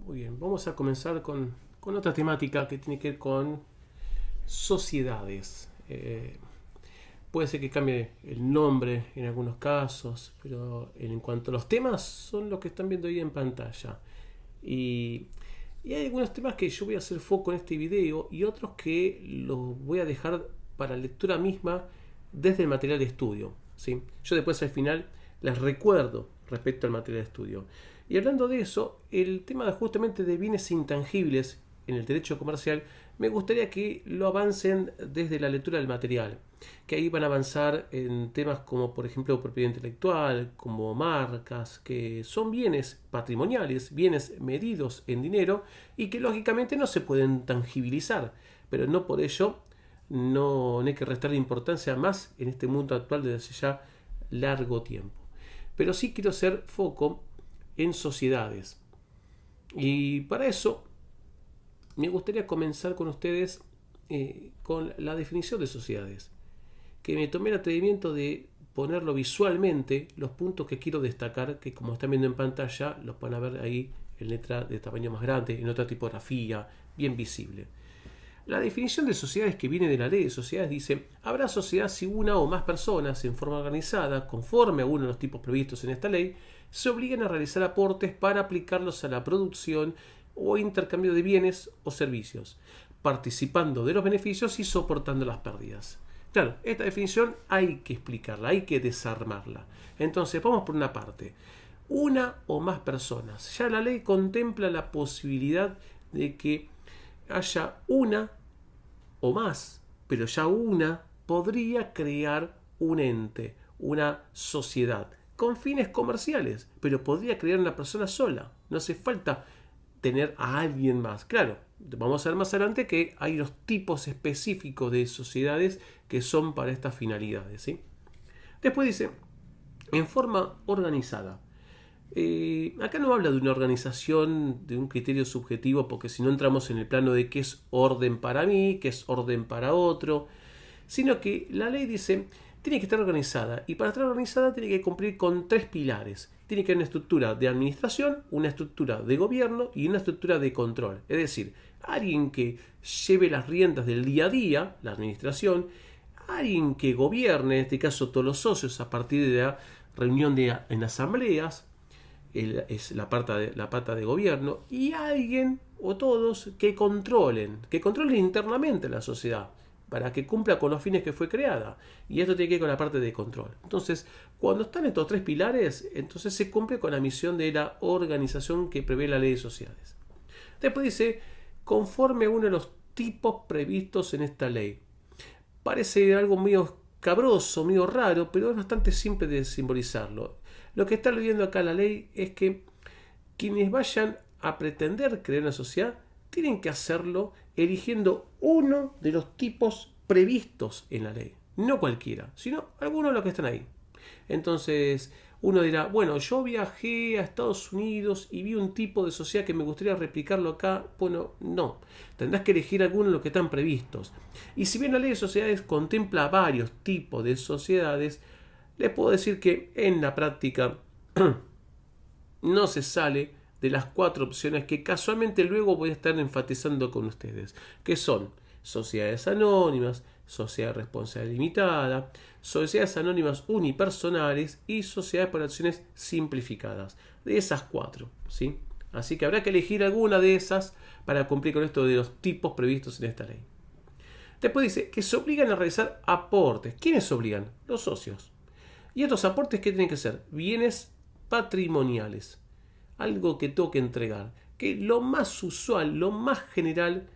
Muy bien, vamos a comenzar con otra temática que tiene que ver con sociedades. Puede ser que cambie el nombre en algunos casos, pero en cuanto a los temas, son los que están viendo ahí en pantalla. Y, y hay algunos temas que yo voy a hacer foco en este video y otros que los voy a dejar para lectura misma desde el material de estudio. ¿Sí? Yo después al final les recuerdo respecto al material de estudio. Y hablando de eso, el tema justamente de bienes intangibles en el derecho comercial, me gustaría que lo avancen desde la lectura del material, que ahí van a avanzar en temas como por ejemplo propiedad intelectual, como marcas, que son bienes patrimoniales, bienes medidos en dinero y que lógicamente no se pueden tangibilizar, pero no por ello no hay que restarle importancia más en este mundo actual desde hace ya largo tiempo. Pero sí quiero hacer foco en sociedades. Y para eso me gustaría comenzar con ustedes con la definición de sociedades. Que me tomé el atrevimiento de ponerlo visualmente, los puntos que quiero destacar, que como están viendo en pantalla, los van a ver ahí en letra de tamaño más grande, en otra tipografía, bien visible. La definición de sociedades que viene de la ley de sociedades dice: habrá sociedad si una o más personas en forma organizada, conforme a uno de los tipos previstos en esta ley, se obligan a realizar aportes para aplicarlos a la producción o intercambio de bienes o servicios, participando de los beneficios y soportando las pérdidas. Claro, esta definición hay que explicarla, hay que desarmarla. Entonces, vamos por una parte. Una o más personas. Ya la ley contempla la posibilidad de que haya una o más, pero ya una podría crear un ente, una sociedad, con fines comerciales, pero podría crear una persona sola. No hace falta tener a alguien más. Claro, vamos a ver más adelante que hay los tipos específicos de sociedades que son para estas finalidades. ¿Sí? Después dice, en forma organizada. Acá no habla de una organización, de un criterio subjetivo, porque si no entramos en el plano de qué es orden para mí, qué es orden para otro, sino que la ley dice, tiene que estar organizada, y para estar organizada tiene que cumplir con tres pilares. Tiene que haber una estructura de administración, una estructura de gobierno y una estructura de control. Es decir, alguien que lleve las riendas del día a día, la administración, alguien que gobierne, en este caso todos los socios, a partir de la reunión en asambleas, es la pata de gobierno, y alguien o todos que controlen internamente la sociedad para que cumpla con los fines que fue creada. Y esto tiene que ver con la parte de control. Entonces, cuando están estos tres pilares, entonces se cumple con la misión de la organización que prevé la ley de sociedades. Después dice, conforme a uno de los tipos previstos en esta ley. Parece algo medio cabroso, medio raro, pero es bastante simple de simbolizarlo. Lo que está leyendo acá la ley es que quienes vayan a pretender crear una sociedad tienen que hacerlo eligiendo uno de los tipos previstos en la ley. No cualquiera, sino algunos de los que están ahí. Entonces, uno dirá, bueno, yo viajé a Estados Unidos y vi un tipo de sociedad que me gustaría replicarlo acá. Bueno, no. Tendrás que elegir algunos de los que están previstos. Y si bien la ley de sociedades contempla varios tipos de sociedades, les puedo decir que en la práctica no se sale de las cuatro opciones que casualmente luego voy a estar enfatizando con ustedes, que son sociedades anónimas, sociedad de responsabilidad limitada, sociedades anónimas unipersonales y sociedades por acciones simplificadas. De esas cuatro, ¿sí? Así que habrá que elegir alguna de esas para cumplir con esto de los tipos previstos en esta ley. Después dice que se obligan a realizar aportes. ¿Quiénes se obligan? Los socios. ¿Y estos aportes qué tienen que ser? Bienes patrimoniales. Algo que tengo que entregar. Que lo más usual, lo más general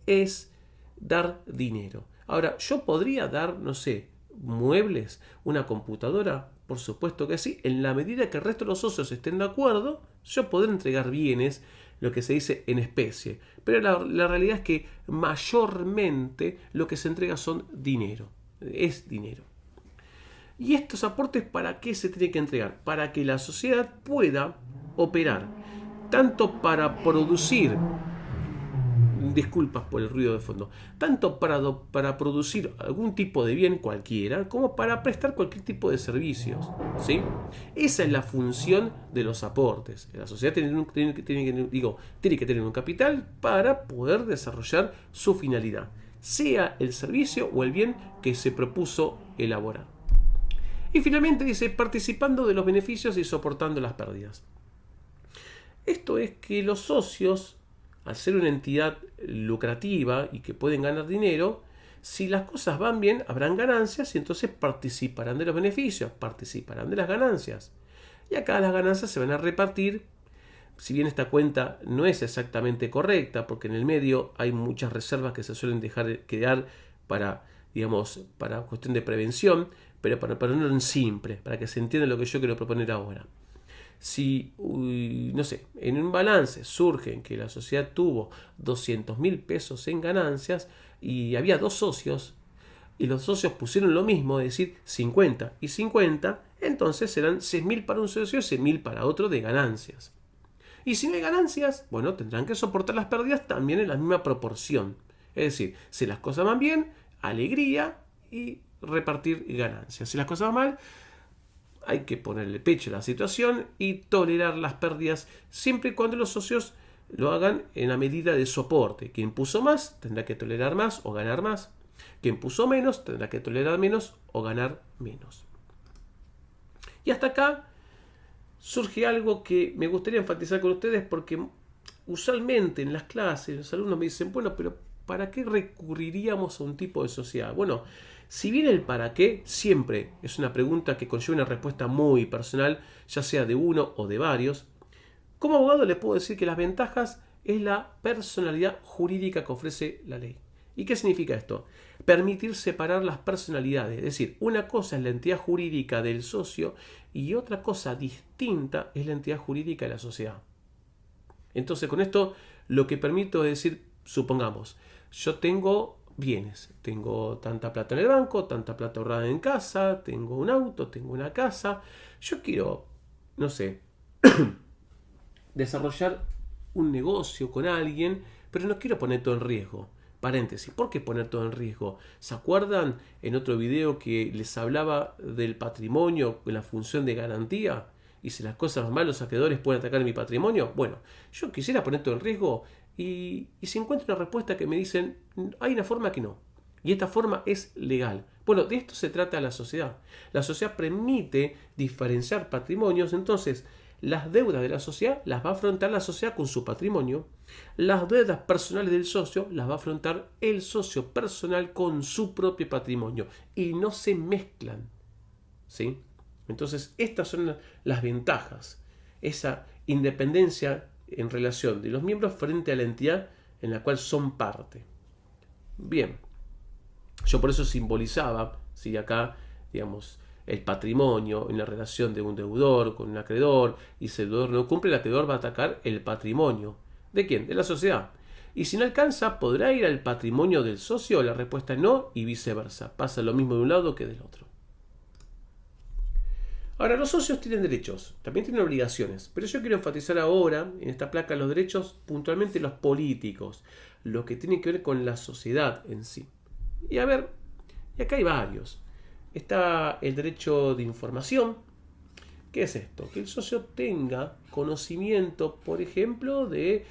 es dar dinero. Ahora, ¿yo podría dar, no sé, muebles, una computadora? Por supuesto que sí. En la medida que el resto de los socios estén de acuerdo, yo podré entregar bienes, lo que se dice en especie. Pero la realidad es que mayormente lo que se entrega son dinero. Es dinero. ¿Y estos aportes para qué se tienen que entregar? Para que la sociedad pueda operar, tanto para producir disculpas por el ruido de fondo, tanto para producir algún tipo de bien cualquiera, como para prestar cualquier tipo de servicios, ¿sí? Esa es la función de los aportes. La sociedad tiene que tener un capital para poder desarrollar su finalidad, sea el servicio o el bien que se propuso elaborar. Y finalmente dice, participando de los beneficios y soportando las pérdidas. Esto es que los socios, al ser una entidad lucrativa y que pueden ganar dinero, si las cosas van bien, habrán ganancias y entonces participarán de los beneficios, participarán de las ganancias. Y acá las ganancias se van a repartir, si bien esta cuenta no es exactamente correcta, porque en el medio hay muchas reservas que se suelen dejar quedar para cuestión de prevención, pero para ponerlo en simple, para que se entienda lo que yo quiero proponer ahora. Si, en un balance surge que la sociedad tuvo 200.000 pesos en ganancias y había dos socios, y los socios pusieron lo mismo, es decir, 50 y 50, entonces serán 6.000 para un socio y 6.000 para otro de ganancias. Y si no hay ganancias, bueno, tendrán que soportar las pérdidas también en la misma proporción. Es decir, si las cosas van bien, alegría y repartir ganancias. Si las cosas van mal, hay que ponerle pecho a la situación y tolerar las pérdidas siempre y cuando los socios lo hagan en la medida de soporte. Quien puso más tendrá que tolerar más o ganar más. Quien puso menos tendrá que tolerar menos o ganar menos. Y hasta acá surge algo que me gustaría enfatizar con ustedes, porque usualmente en las clases los alumnos me dicen, bueno, pero ¿para qué recurriríamos a un tipo de sociedad? Bueno, si bien el para qué siempre es una pregunta que conlleva una respuesta muy personal, ya sea de uno o de varios, como abogado les puedo decir que las ventajas es la personalidad jurídica que ofrece la ley. ¿Y qué significa esto? Permitir separar las personalidades, es decir, una cosa es la entidad jurídica del socio y otra cosa distinta es la entidad jurídica de la sociedad. Entonces, con esto lo que permito es decir, supongamos, yo tengo bienes, tengo tanta plata en el banco, tanta plata ahorrada en casa, tengo un auto, tengo una casa, yo quiero, desarrollar un negocio con alguien, pero no quiero poner todo en riesgo. Paréntesis, ¿por qué poner todo en riesgo? ¿Se acuerdan en otro video que les hablaba del patrimonio en la función de garantía? Y si las cosas van mal, los acreedores pueden atacar mi patrimonio. Bueno, yo quisiera poner todo en riesgo y si encuentro una respuesta que me dicen, hay una forma que no. Y esta forma es legal. Bueno, de esto se trata la sociedad. La sociedad permite diferenciar patrimonios, entonces las deudas de la sociedad las va a afrontar la sociedad con su patrimonio. Las deudas personales del socio las va a afrontar el socio personal con su propio patrimonio. Y no se mezclan. ¿Sí? Entonces, estas son las ventajas. Esa independencia en relación de los miembros frente a la entidad en la cual son parte. Bien. Yo por eso simbolizaba, ¿sí? Acá, el patrimonio en la relación de un deudor con un acreedor, y si el deudor no cumple, el acreedor va a atacar el patrimonio. ¿De quién? De la sociedad. Y si no alcanza, ¿podrá ir al patrimonio del socio? La respuesta es no, y viceversa. Pasa lo mismo de un lado que del otro. Ahora, los socios tienen derechos, también tienen obligaciones, pero yo quiero enfatizar ahora, en esta placa, los derechos puntualmente los políticos, lo que tiene que ver con la sociedad en sí. Y acá hay varios. Está el derecho de información. ¿Qué es esto? Que el socio tenga conocimiento, por ejemplo, de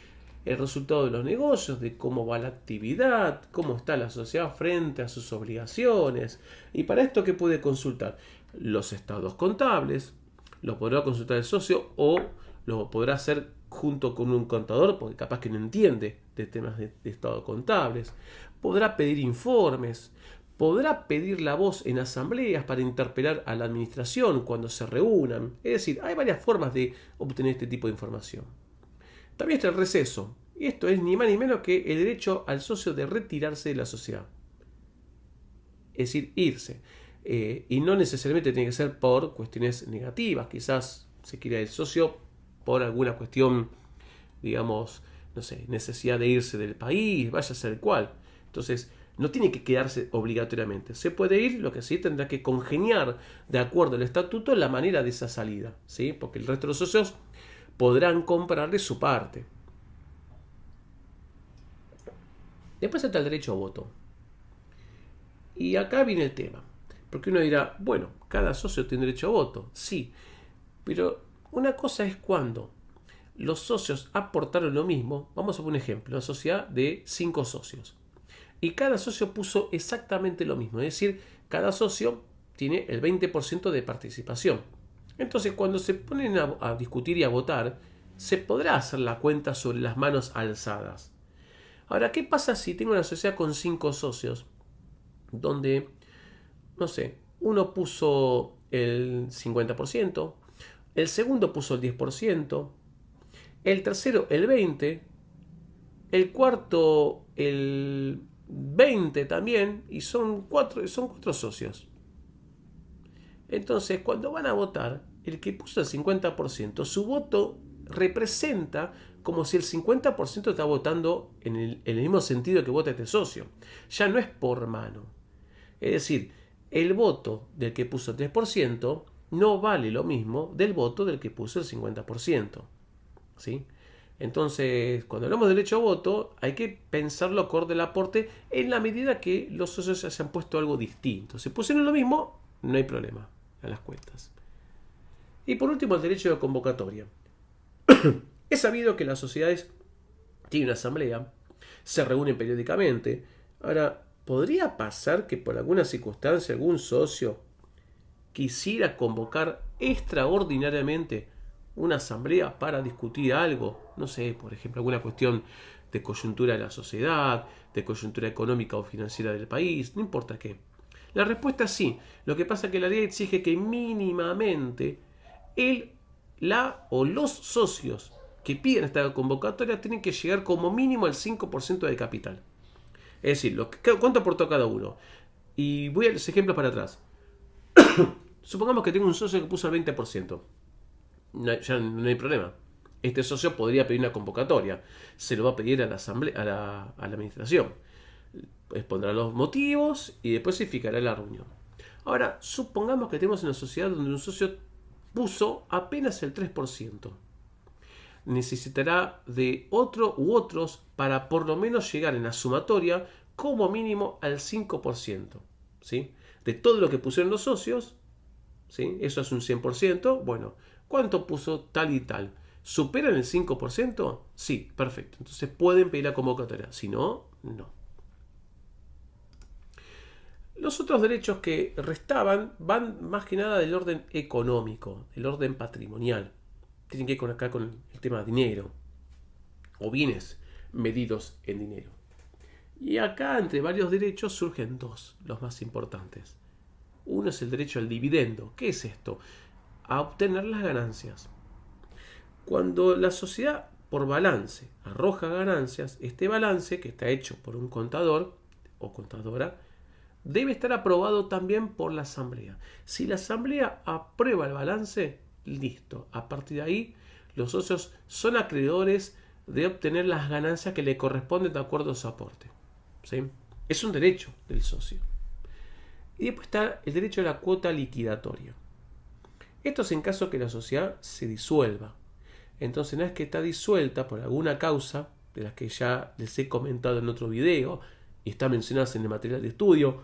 el resultado de los negocios, de cómo va la actividad, cómo está la sociedad frente a sus obligaciones. Y para esto, ¿qué puede consultar? Los estados contables, lo podrá consultar el socio o lo podrá hacer junto con un contador, porque capaz que no entiende de temas de estados contables. Podrá pedir informes, podrá pedir la voz en asambleas para interpelar a la administración cuando se reúnan. Es decir, hay varias formas de obtener este tipo de información. También está el receso, y esto es ni más ni menos que el derecho al socio de retirarse de la sociedad. Es decir, irse. Y no necesariamente tiene que ser por cuestiones negativas. Quizás se quiera el socio por alguna cuestión, necesidad de irse del país, vaya a ser cual. Entonces, no tiene que quedarse obligatoriamente. Se puede ir, lo que sí tendrá que congeniar de acuerdo al estatuto la manera de esa salida, ¿sí? Porque el resto de los socios podrán comprarle su parte. Después está el derecho a voto. Y acá viene el tema. Porque uno dirá, bueno, cada socio tiene derecho a voto. Sí, pero una cosa es cuando los socios aportaron lo mismo. Vamos a poner un ejemplo, una sociedad de 5 socios. Y cada socio puso exactamente lo mismo. Es decir, cada socio tiene el 20% de participación. Entonces, cuando se ponen a discutir y a votar, se podrá hacer la cuenta sobre las manos alzadas. Ahora, ¿qué pasa si tengo una sociedad con 5 socios? Donde, no sé, uno puso el 50%, el segundo puso el 10%, el tercero el 20%, el cuarto el 20% también, y son cuatro socios. Entonces, cuando van a votar, el que puso el 50%, su voto representa como si el 50% está votando en el mismo sentido que vota este socio. Ya no es por mano. Es decir, el voto del que puso el 3% no vale lo mismo del voto del que puso el 50%. ¿Sí? Entonces, cuando hablamos de derecho a voto, hay que pensarlo acorde al aporte en la medida que los socios se hayan puesto algo distinto. Si pusieron lo mismo, no hay problema a las cuentas. Y por último, el derecho de convocatoria. Es sabido que las sociedades tienen una asamblea, se reúnen periódicamente. Ahora, ¿podría pasar que por alguna circunstancia algún socio quisiera convocar extraordinariamente una asamblea para discutir algo? No sé, por ejemplo, alguna cuestión de coyuntura de la sociedad, de coyuntura económica o financiera del país, no importa qué. La respuesta es sí. Lo que pasa es que la ley exige que mínimamente la o los socios que piden esta convocatoria tienen que llegar como mínimo al 5% del capital. Es decir, ¿cuánto aportó cada uno? Y voy a los ejemplos para atrás. Supongamos que tengo un socio que puso el 20%. Ya no hay problema. Este socio podría pedir una convocatoria. Se lo va a pedir a la asamblea, a la administración. Expondrá los motivos y después se fijará la reunión. Ahora, supongamos que tenemos una sociedad donde un socio puso apenas el 3%. Necesitará de otro u otros para por lo menos llegar en la sumatoria como mínimo al 5%. ¿Sí? De todo lo que pusieron los socios, ¿sí? Eso es un 100%. Bueno, ¿cuánto puso tal y tal? ¿Superan el 5%? Sí, perfecto. Entonces pueden pedir la convocatoria. Si no, no. Los otros derechos que restaban van más que nada del orden económico, del orden patrimonial. Tienen que ir acá con el tema de dinero o bienes medidos en dinero. Y acá entre varios derechos surgen dos, los más importantes. Uno es el derecho al dividendo. ¿Qué es esto? A obtener las ganancias. Cuando la sociedad por balance arroja ganancias, este balance, que está hecho por un contador o contadora, debe estar aprobado también por la asamblea. Si la asamblea aprueba el balance, listo. A partir de ahí, los socios son acreedores de obtener las ganancias que le corresponden de acuerdo a su aporte. ¿Sí? Es un derecho del socio. Y después está el derecho a la cuota liquidatoria. Esto es en caso que la sociedad se disuelva. Entonces, una vez que está disuelta por alguna causa, de las que ya les he comentado en otro video, y está mencionadas en el material de estudio,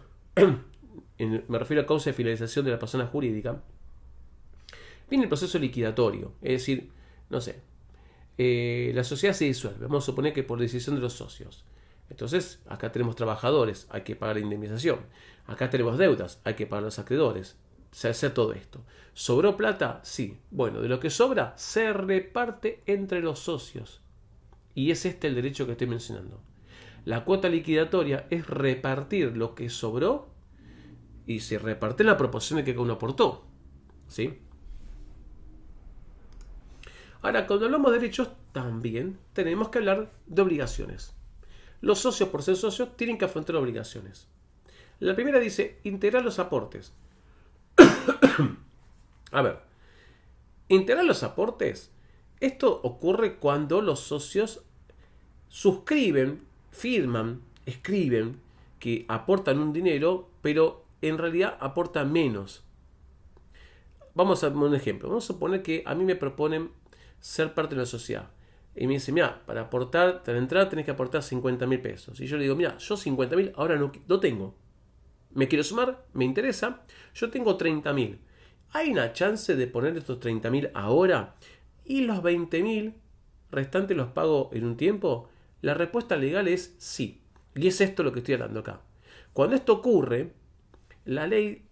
me refiero a causa de finalización de la persona jurídica, viene el proceso liquidatorio. Es decir, no sé, la sociedad se disuelve, vamos a suponer que por decisión de los socios. Entonces, acá tenemos trabajadores, hay que pagar la indemnización. Acá tenemos deudas, hay que pagar los acreedores. Se hace todo esto. ¿Sobró plata? Sí. Bueno, de lo que sobra se reparte entre los socios. Y es este el derecho que estoy mencionando. La cuota liquidatoria es repartir lo que sobró y se reparte en la proporción de que cada uno aportó. ¿Sí? Ahora, cuando hablamos de derechos, también tenemos que hablar de obligaciones. Los socios, por ser socios, tienen que afrontar obligaciones. La primera dice, integrar los aportes. A ver, integrar los aportes. Esto ocurre cuando los socios suscriben, firman, escriben que aportan un dinero, pero en realidad aportan menos. Vamos a poner un ejemplo. Vamos a suponer que a mí me proponen ser parte de una sociedad. y me dice, mira, para aportar, para entrar tenés que aportar 50.000 pesos. Y yo le digo, mira, yo 50.000 ahora no tengo. Me quiero sumar, me interesa, yo tengo 30.000. ¿Hay una chance de poner estos 30.000 ahora y los 20.000 restantes los pago en un tiempo? La respuesta legal es sí. Y es esto lo que estoy hablando acá. Cuando esto ocurre, la ley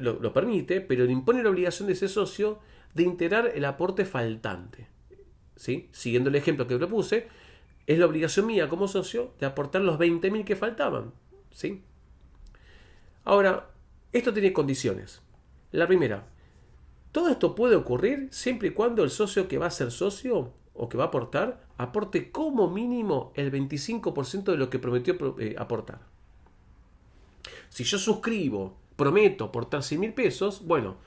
lo permite, pero le impone la obligación de ese socio de integrar el aporte faltante. ¿Sí? Siguiendo el ejemplo que propuse, es la obligación mía como socio de aportar los 20.000 que faltaban. ¿Sí? Ahora, esto tiene condiciones. La primera, todo esto puede ocurrir siempre y cuando el socio que va a ser socio o que va a aportar, aporte como mínimo el 25% de lo que prometió aportar. Si yo suscribo, prometo aportar 100.000 pesos, bueno,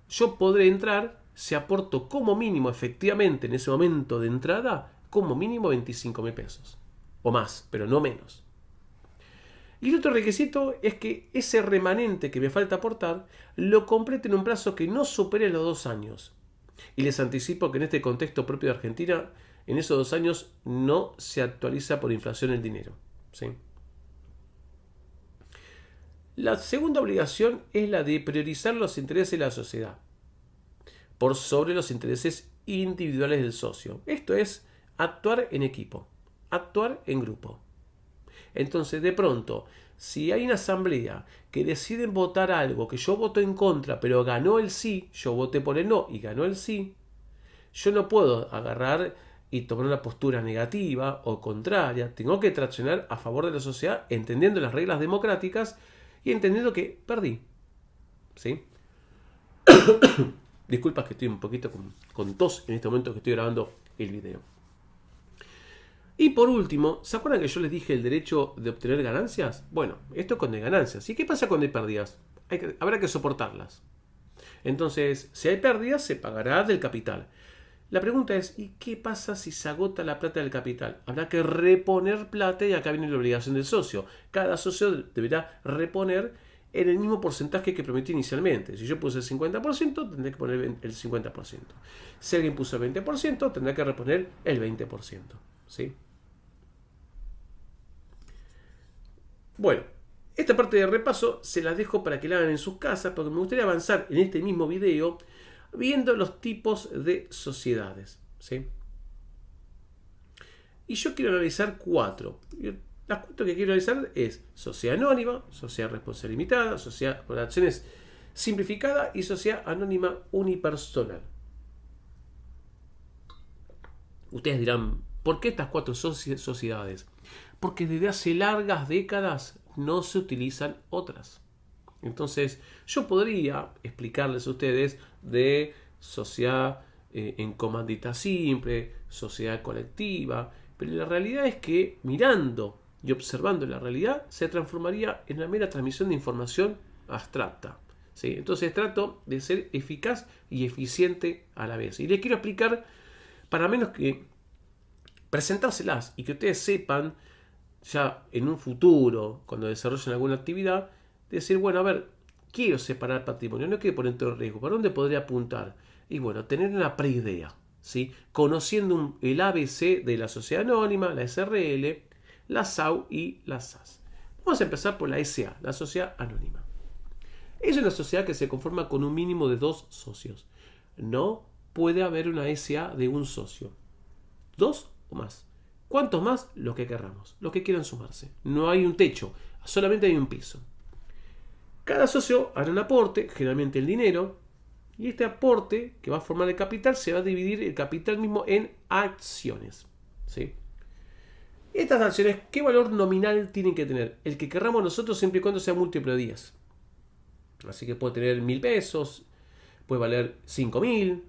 yo podré entrar si aporto como mínimo efectivamente en ese momento de entrada, como mínimo 25.000 pesos. O más, pero no menos. Y el otro requisito es que ese remanente que me falta aportar lo complete en un plazo que no supere los 2 años. Y les anticipo que en este contexto propio de Argentina, en esos 2 años no se actualiza por inflación el dinero. ¿Sí? La segunda obligación es la de priorizar los intereses de la sociedad por sobre los intereses individuales del socio. Esto es actuar en equipo, actuar en grupo. Entonces, de pronto, si hay una asamblea que deciden votar algo que yo voto en contra, pero ganó el sí, yo voté por el no y ganó el sí, yo no puedo agarrar y tomar una postura negativa o contraria. Tengo que traccionar a favor de la sociedad, entendiendo las reglas democráticas y entendiendo que perdí. ¿Sí? Disculpas que estoy un poquito con tos en este momento que estoy grabando el video. Y por último, ¿se acuerdan que yo les dije el derecho de obtener ganancias? Bueno, esto es cuando hay ganancias. ¿Y qué pasa cuando hay pérdidas? Habrá que soportarlas. Entonces, si hay pérdidas, se pagará del capital. La pregunta es, ¿y qué pasa si se agota la plata del capital? Habrá que reponer plata y acá viene la obligación del socio. Cada socio deberá reponer en el mismo porcentaje que prometí inicialmente. Si yo puse el 50%, tendré que poner el 50%. Si alguien puso el 20%, tendrá que reponer el 20%. ¿Sí? Bueno, esta parte de repaso se las dejo para que la hagan en sus casas, porque me gustaría avanzar en este mismo video viendo los tipos de sociedades. ¿Sí? Y yo quiero analizar 4. Las 4 que quiero analizar es sociedad anónima, sociedad responsabilidad limitada, sociedad por acciones simplificada y sociedad anónima unipersonal. Ustedes dirán, ¿por qué estas 4 sociedades? Porque desde hace largas décadas no se utilizan otras. Entonces, yo podría explicarles a ustedes de sociedad en comandita simple, sociedad colectiva, pero la realidad es que mirando y observando la realidad se transformaría en una mera transmisión de información abstracta. ¿Sí? Entonces trato de ser eficaz y eficiente a la vez. Y les quiero explicar, para menos que presentárselas y que ustedes sepan ya en un futuro, cuando desarrollen alguna actividad, decir, bueno, a ver, quiero separar patrimonio, no quiero poner todo en riesgo, ¿para dónde podría apuntar? Y bueno, tener una preidea, ¿sí? Conociendo el ABC de la sociedad anónima, la SRL, la SAU y la SAS. Vamos a empezar por la SA, la sociedad anónima. Es una sociedad que se conforma con un mínimo de 2 socios. No puede haber una SA de un socio. 2 o más. ¿Cuántos más? Los que querramos, los que quieran sumarse. No hay un techo, solamente hay un piso. Cada socio hará un aporte, generalmente el dinero, y este aporte que va a formar el capital se va a dividir el capital mismo en acciones. ¿Sí? Estas acciones, ¿qué valor nominal tienen que tener? El que querramos nosotros siempre y cuando sea múltiplo de 10. Así que puede tener 1.000 pesos, puede valer 5.000,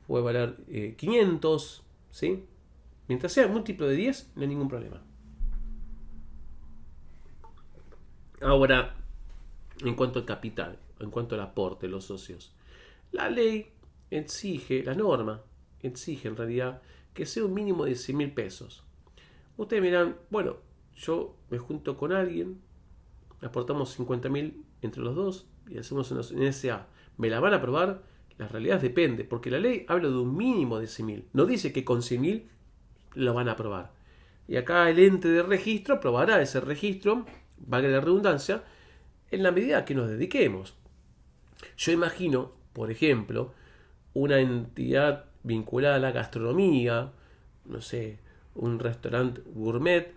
puede valer 500, ¿sí? Mientras sea múltiplo de 10, no hay ningún problema. Ahora, en cuanto al capital, en cuanto al aporte de los socios, la ley exige, la norma exige en realidad que sea un mínimo de 100.000 pesos. Ustedes me dirán, bueno, yo me junto con alguien, aportamos 50.000 entre los dos y hacemos una SA. ¿Me la van a aprobar? La realidad depende, porque la ley habla de un mínimo de 100.000. No dice que con 100.000 lo van a aprobar. Y acá el ente de registro aprobará ese registro, valga la redundancia, en la medida que nos dediquemos. Yo imagino, por ejemplo, una entidad vinculada a la gastronomía, no sé, un restaurante gourmet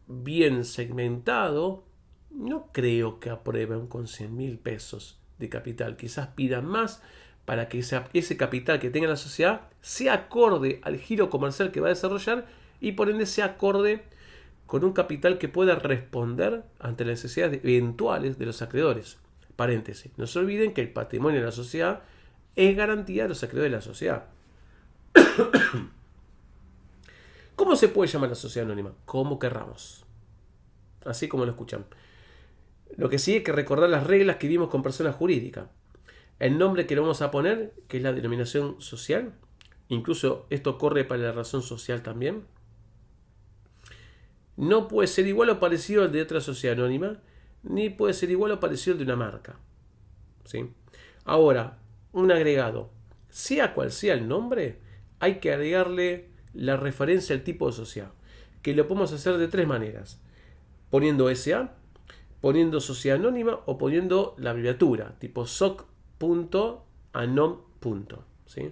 bien segmentado, no creo que aprueben con 100.000 pesos de capital. Quizás pidan más para que ese capital que tenga la sociedad sea acorde al giro comercial que va a desarrollar y por ende sea acorde con un capital que pueda responder ante las necesidades eventuales de los acreedores. Paréntesis, no se olviden que el patrimonio de la sociedad es garantía de los acreedores de la sociedad. ¿Cómo se puede llamar la sociedad anónima? Como querramos. Así como lo escuchan. Lo que sí hay que recordar las reglas que vimos con personas jurídicas. El nombre que le vamos a poner, que es la denominación social, incluso esto corre para la razón social también, no puede ser igual o parecido al de otra sociedad anónima, ni puede ser igual o parecido al de una marca. ¿Sí? Ahora, un agregado. Sea cual sea el nombre, hay que agregarle la referencia al tipo de sociedad, que lo podemos hacer de tres maneras. Poniendo SA, poniendo sociedad anónima o poniendo la abreviatura, tipo soc.anom. ¿Sí?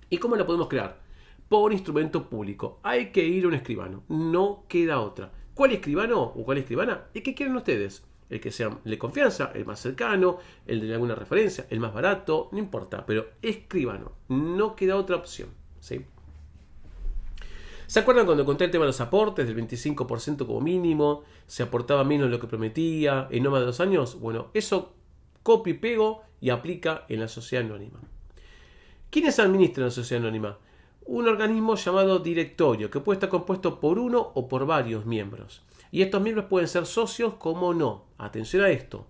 ¿Y cómo la podemos crear? Por instrumento público. Hay que ir a un escribano. No queda otra. ¿Cuál escribano o cuál escribana? ¿Y qué quieren ustedes? El que sea de confianza, el más cercano, el de alguna referencia, el más barato, no importa. Pero escribano. No queda otra opción. ¿Sí? ¿Se acuerdan cuando conté el tema de los aportes, del 25% como mínimo? ¿Se aportaba menos de lo que prometía en no más de 2 años? Bueno, eso copio y pego y aplica en la sociedad anónima. ¿Quiénes administran la sociedad anónima? Un organismo llamado directorio, que puede estar compuesto por uno o por varios miembros. Y estos miembros pueden ser socios como no. Atención a esto.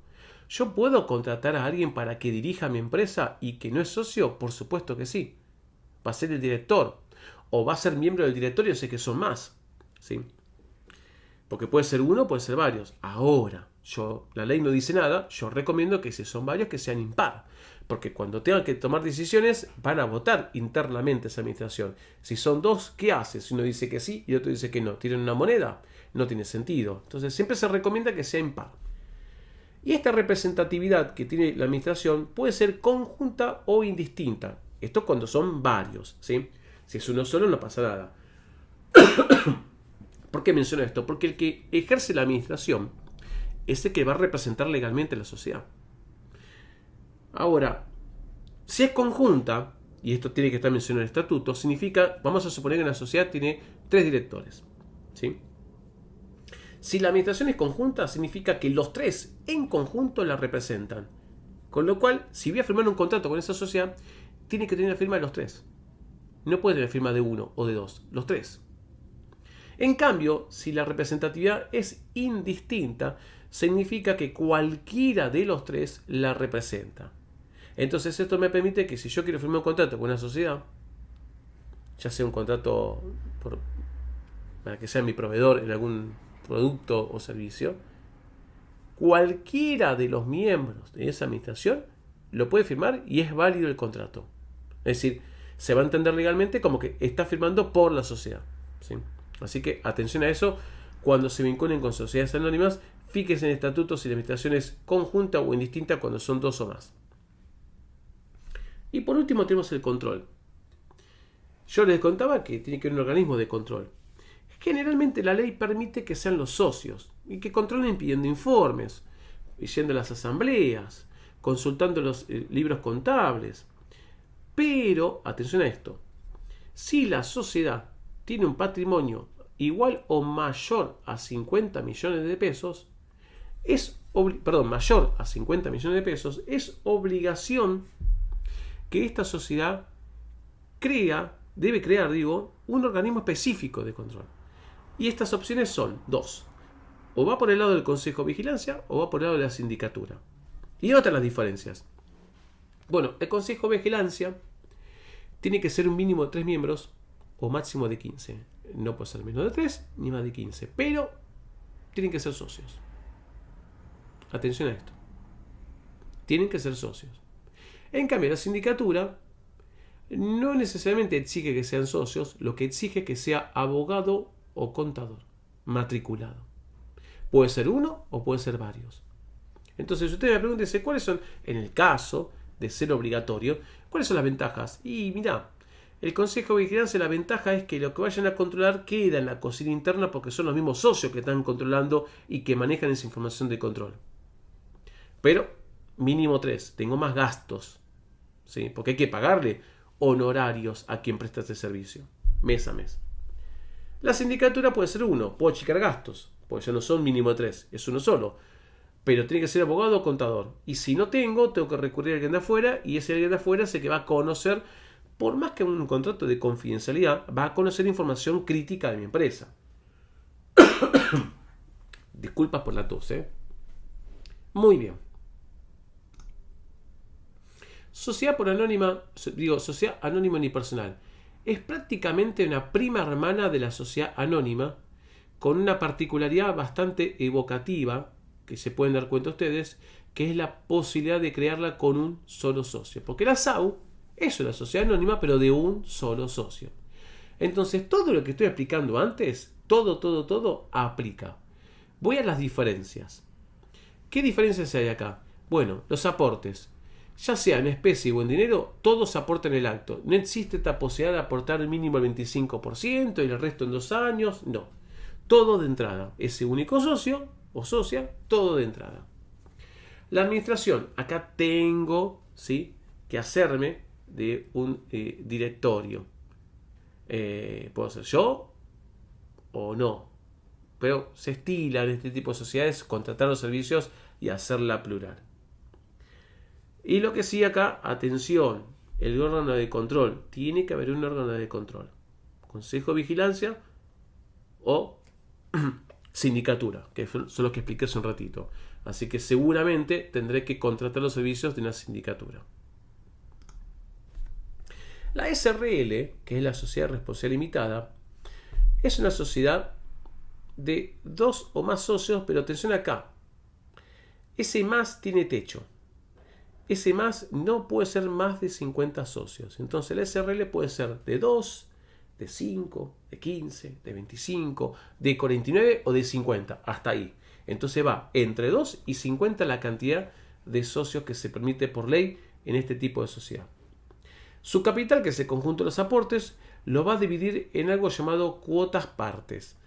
¿Yo puedo contratar a alguien para que dirija mi empresa y que no es socio? Por supuesto que sí. Va a ser el director. O va a ser miembro del directorio, sé que son más. ¿Sí? Porque puede ser uno, puede ser varios. Ahora, la ley no dice nada. Yo recomiendo que si son varios, que sean impar. Porque cuando tengan que tomar decisiones, van a votar internamente esa administración. Si son dos, ¿qué hace? Si uno dice que sí y el otro dice que no. ¿Tienen una moneda? No tiene sentido. Entonces siempre se recomienda que sea impar. Y esta representatividad que tiene la administración puede ser conjunta o indistinta. Esto cuando son varios, ¿sí? Si es uno solo no pasa nada. ¿Por qué menciono esto? Porque el que ejerce la administración es el que va a representar legalmente a la sociedad. Ahora, si es conjunta, y esto tiene que estar mencionado en el estatuto, significa, vamos a suponer que una sociedad tiene 3 directores. ¿Sí? Si la administración es conjunta, significa que los 3 en conjunto la representan. Con lo cual, si voy a firmar un contrato con esa sociedad, tiene que tener la firma de los 3. No puede tener firma de 1 o de 2, los 3. En cambio, si la representatividad es indistinta, significa que cualquiera de los 3 la representa. Entonces esto me permite que si yo quiero firmar un contrato con una sociedad, ya sea un contrato para que sea mi proveedor en algún producto o servicio, cualquiera de los miembros de esa administración lo puede firmar y es válido el contrato. Es decir, se va a entender legalmente como que está firmando por la sociedad. ¿Sí? Así que atención a eso. Cuando se vinculen con sociedades anónimas, fíjense en el estatuto si la administración es conjunta o indistinta cuando son 2 o más. Y por último tenemos el control. Yo les contaba que tiene que haber un organismo de control. Generalmente la ley permite que sean los socios y que controlen pidiendo informes, yendo a las asambleas, consultando los libros contables. Pero, atención a esto, si la sociedad tiene un patrimonio igual o mayor a 50 millones de pesos, mayor a 50 millones de pesos, es obligación que esta sociedad debe crear, un organismo específico de control. Y estas opciones son 2. O va por el lado del Consejo de Vigilancia o va por el lado de la Sindicatura. Y otras las diferencias. Bueno, el Consejo de Vigilancia tiene que ser un mínimo de 3 miembros o máximo de 15. No puede ser menos de 3 ni más de 15. Pero tienen que ser socios. Atención a esto. Tienen que ser socios. En cambio, la sindicatura no necesariamente exige que sean socios, lo que exige es que sea abogado o contador, matriculado. Puede ser uno o puede ser varios. Entonces, usted me pregunta, ¿cuáles son, en el caso de ser obligatorio, cuáles son las ventajas? Y mirá, el Consejo de Vigilancia, la ventaja es que lo que vayan a controlar queda en la cocina interna porque son los mismos socios que están controlando y que manejan esa información de control. Pero, mínimo 3, tengo más gastos, ¿sí? Porque hay que pagarle honorarios a quien presta este servicio, mes a mes. La sindicatura puede ser 1, puedo achicar gastos, porque ya no son mínimo 3, es uno solo. Pero tiene que ser abogado o contador. Y si no tengo que recurrir a alguien de afuera, y ese alguien de afuera sé que va a conocer, por más que un contrato de confidencialidad, va a conocer información crítica de mi empresa. Disculpas por la tos, ¿eh? Muy bien. Sociedad anónima unipersonal. Es prácticamente una prima hermana de la sociedad anónima, con una particularidad bastante evocativa, que se pueden dar cuenta ustedes, que es la posibilidad de crearla con un solo socio. Porque la SAU es una sociedad anónima, pero de un solo socio. Entonces, todo lo que estoy explicando antes, todo aplica. Voy a las diferencias. ¿Qué diferencias hay acá? Bueno, los aportes. Ya sea en especie o en dinero, todos aportan el acto. No existe esta posibilidad de aportar el mínimo el 25% y el resto en 2 años. No. Todo de entrada. Ese único socio o socia, todo de entrada. La administración. Acá tengo, ¿sí?, que hacerme de un directorio. Puedo ser yo o no. Pero se estila en este tipo de sociedades contratar los servicios y hacerla plural. Y lo que sí acá, atención, el órgano de control. Tiene que haber un órgano de control. Consejo de Vigilancia o sindicatura, que son los que expliqué hace un ratito. Así que seguramente tendré que contratar los servicios de una sindicatura. La SRL, que es la Sociedad Responsabilidad Limitada, es una sociedad de 2 o más socios, pero atención acá. Ese más tiene techo. Ese más no puede ser más de 50 socios. Entonces la SRL puede ser de 2, de 5, de 15, de 25, de 49 o de 50. Hasta ahí. Entonces va entre 2 y 50 la cantidad de socios que se permite por ley en este tipo de sociedad. Su capital, que es el conjunto de los aportes, lo va a dividir en algo llamado cuotas partes.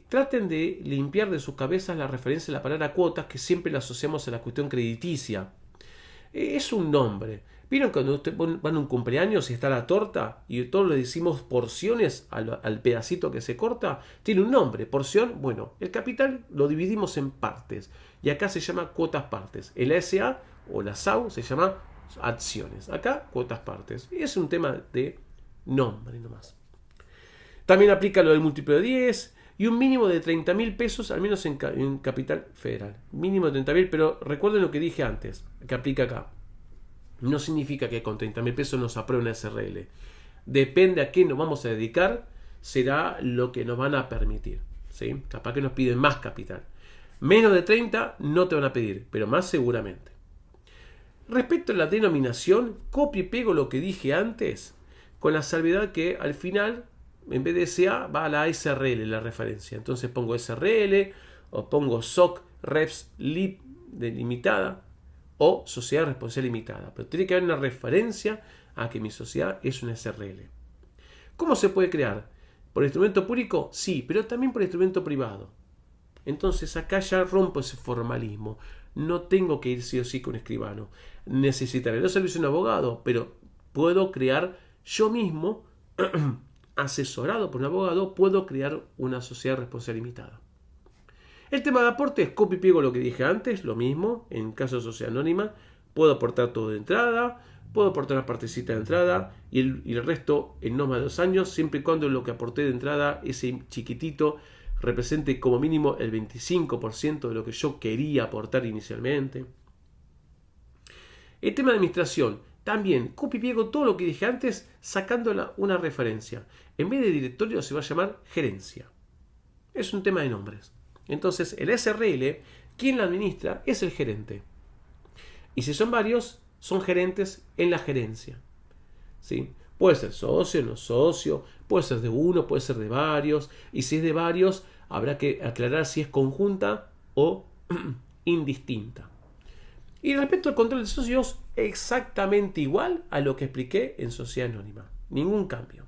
Traten de limpiar de sus cabezas la referencia a la palabra cuotas, que siempre la asociamos a la cuestión crediticia. Es un nombre. ¿Vieron cuando usted van a un cumpleaños y está la torta y todos le decimos porciones al pedacito que se corta? Tiene un nombre, porción. Bueno, el capital lo dividimos en partes y acá se llama cuotas partes. En la SA o la SAU se llama acciones. Acá cuotas partes. Es un tema de nombre nomás. También aplica lo del múltiplo de 10 y un mínimo de 30.000 pesos, al menos en capital federal. Mínimo de 30.000, pero recuerden lo que dije antes, que aplica acá. No significa que con 30.000 pesos nos apruebe una SRL. Depende a qué nos vamos a dedicar, será lo que nos van a permitir, ¿sí? Capaz que nos piden más capital. Menos de 30 no te van a pedir, pero más seguramente. Respecto a la denominación, copio y pego lo que dije antes, con la salvedad que al final, en vez de SA, va a la SRL, la referencia. Entonces pongo SRL o pongo SOC Reps Lip delimitada o Sociedad Responsable Limitada. Pero tiene que haber una referencia a que mi sociedad es una SRL. ¿Cómo se puede crear? ¿Por instrumento público? Sí, pero también por instrumento privado. Entonces acá ya rompo ese formalismo. No tengo que ir sí o sí con un escribano. Necesitaré los servicios de un abogado, pero puedo crear yo mismo, asesorado por un abogado, puedo crear una sociedad responsable limitada. El tema de aporte es copio y pego lo que dije antes, lo mismo, en caso de sociedad anónima, puedo aportar todo de entrada, puedo aportar una partecita de entrada y el resto en no más de 2 años, siempre y cuando lo que aporté de entrada, ese chiquitito, represente como mínimo el 25% de lo que yo quería aportar inicialmente. El tema de administración, también copio y pego todo lo que dije antes, sacándola una referencia. En vez de directorio se va a llamar gerencia. Es un tema de nombres. Entonces, el SRL, quien la administra es el gerente. Y si son varios, son gerentes en la gerencia. ¿sí? Puede ser socio, no socio, puede ser de uno, puede ser de varios, y si es de varios, habrá que aclarar si es conjunta o indistinta. Y respecto al control de socios, exactamente igual a lo que expliqué en sociedad anónima. Ningún cambio.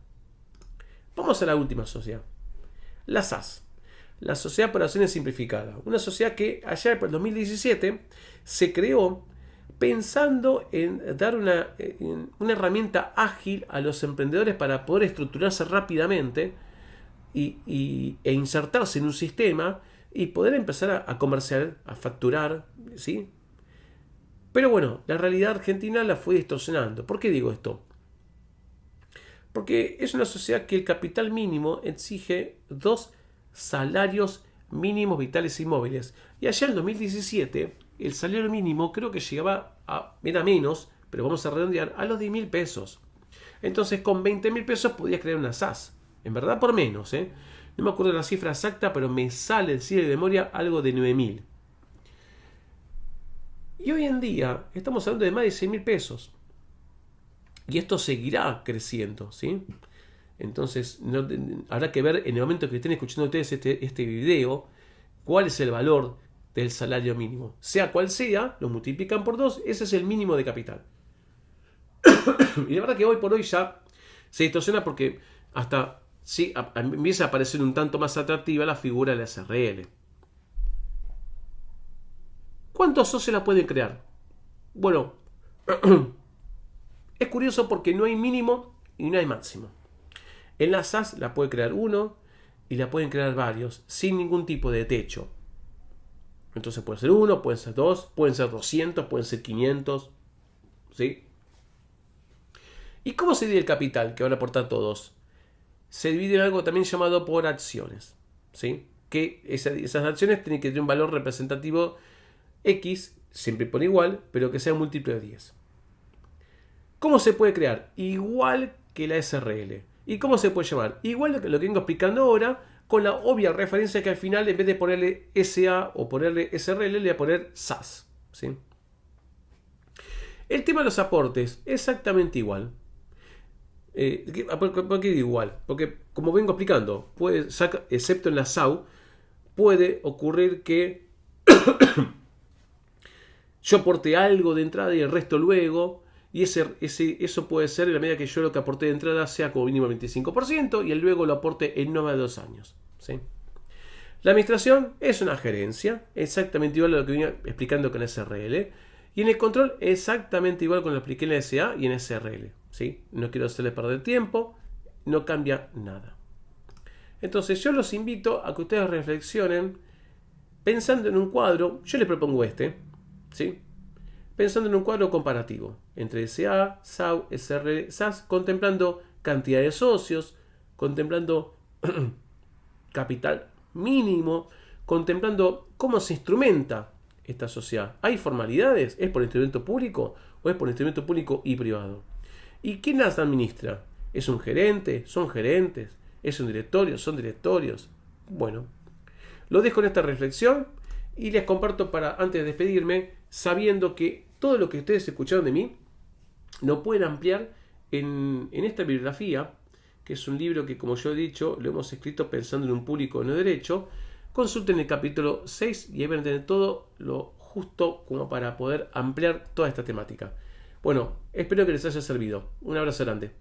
Vamos a la última sociedad. La SAS. La Sociedad por Acciones Simplificada. Una sociedad que allá por el 2017 se creó pensando en dar una herramienta ágil a los emprendedores para poder estructurarse rápidamente e insertarse en un sistema y poder empezar a comerciar, a facturar, ¿sí? Pero bueno, la realidad argentina la fue distorsionando. ¿Por qué digo esto? Porque es una sociedad que el capital mínimo exige 2 salarios mínimos vitales y móviles. Y allá en 2017, el salario mínimo creo que llegaba era menos, pero vamos a redondear, a los 10.000 pesos. Entonces con 20.000 pesos podías crear una SAS. En verdad por menos, ¿eh? No me acuerdo la cifra exacta, pero me sale el de memoria algo de 9.000. Y hoy en día estamos hablando de más de 6.000 pesos. Y esto seguirá creciendo, ¿sí? Entonces habrá que ver en el momento que estén escuchando ustedes este video, cuál es el valor del salario mínimo. Sea cual sea, lo multiplican por 2, ese es el mínimo de capital. Y la verdad que hoy por hoy ya se distorsiona porque hasta sí, empieza a aparecer un tanto más atractiva la figura de la SRL. ¿Cuántos socios la pueden crear? Bueno, es curioso porque no hay mínimo y no hay máximo. En la SAS la puede crear uno y la pueden crear varios sin ningún tipo de techo. Entonces puede ser uno, pueden ser dos, pueden ser 200, pueden ser 500. ¿Sí? ¿Y cómo se divide el capital que van a aportar todos? Se divide en algo también llamado por acciones. ¿Sí? Que esas acciones tienen que tener un valor representativo X, siempre por igual, pero que sea múltiplo de 10. ¿Cómo se puede crear? Igual que la SRL. ¿Y cómo se puede llamar? Igual que lo que vengo explicando ahora, con la obvia referencia que al final, en vez de ponerle SA o ponerle SRL, le voy a poner SAS. ¿Sí? El tema de los aportes, exactamente igual. ¿Por qué digo igual? Porque, como vengo explicando, excepto en la SAU, puede ocurrir que yo aporte algo de entrada y el resto luego. Y eso puede ser en la medida que yo lo que aporté de entrada sea como mínimo el 25% y el luego lo aporte en no más de 2 años. ¿Sí? La administración es una gerencia, exactamente igual a lo que venía explicando con SRL. Y en el control, exactamente igual con lo que expliqué en la SA y en SRL. ¿Sí? No quiero hacerles perder tiempo, no cambia nada. Entonces yo los invito a que ustedes reflexionen pensando en un cuadro. Yo les propongo ¿sí? Pensando en un cuadro comparativo entre SA, SAU, SRL, SAS, contemplando cantidad de socios, contemplando capital mínimo, contemplando cómo se instrumenta esta sociedad. ¿Hay formalidades? ¿Es por instrumento público o es por instrumento público y privado? ¿Y quién las administra? ¿Es un gerente? ¿Son gerentes? ¿Es un directorio? ¿Son directorios? Bueno, lo dejo en esta reflexión y les comparto antes de despedirme, sabiendo que todo lo que ustedes escucharon de mí lo pueden ampliar en esta bibliografía, que es un libro que, como yo he dicho, lo hemos escrito pensando en un público no derecho. Consulten el capítulo 6 y ahí van a tener todo lo justo como para poder ampliar toda esta temática. Bueno, espero que les haya servido. Un abrazo grande.